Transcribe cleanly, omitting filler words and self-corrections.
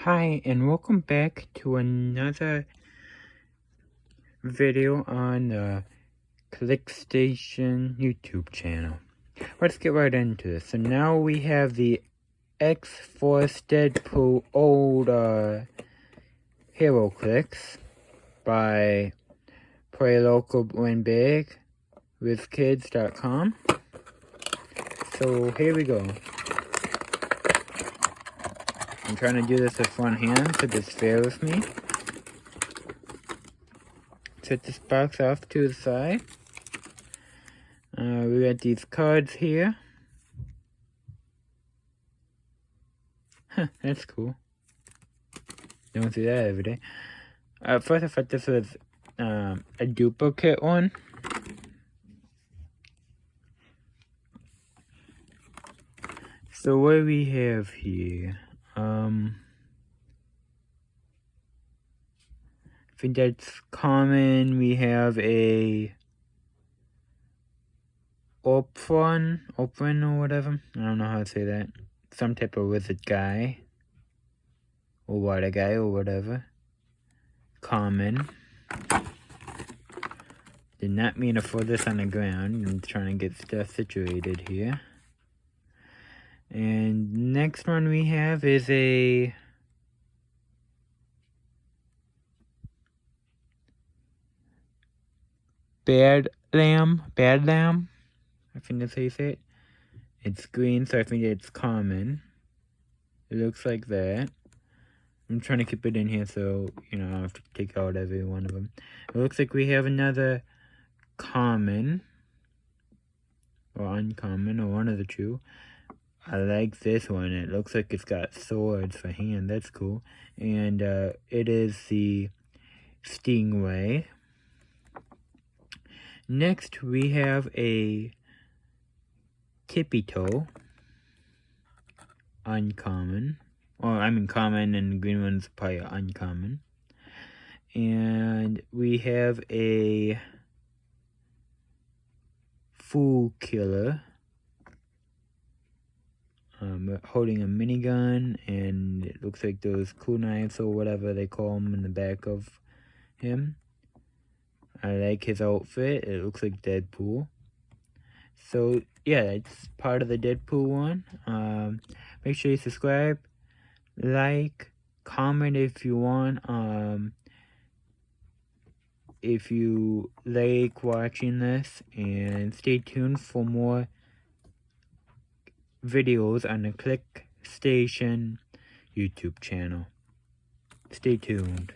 Hi, and welcome back to another video on the ClickStation YouTube channel. Let's get right into this. So now we have the xforce Deadpool old heroclix by Play Local Win Big with kids.com. So here we go. I'm trying to do this with front hand, so just bear with me. Set this box off to the side. We got these cards here. Huh, that's cool. Don't see that every day. First I thought this was a duplicate one. So what do we have here? I think that's common. We have a Opron or whatever. I don't know how to say that. Some type of wizard guy. Or water guy or whatever. Common. Did not mean to throw this on the ground. I'm trying to get stuff situated here. And next one we have is a bad lamb. I think that's how you say it. It's green, so I think it's common. It looks like that. I'm trying to keep it in here so, I don't have to take out every one of them. It looks like we have another common. Or uncommon, or one of the two. I like this one. It looks like it's got swords for hand. That's cool. And it is the Stingray. Next, we have a Tippy Toe. Uncommon. Or, I mean common, and the green one's probably uncommon. And we have a Fool Killer. Holding a minigun, and it looks like those kunais or whatever they call them in the back of him. I like his outfit. It looks like Deadpool. So yeah, it's part of the Deadpool one. Make sure you subscribe, like, comment if you want. If you like watching this, and stay tuned for more videos on the ClickStation YouTube channel. Stay tuned.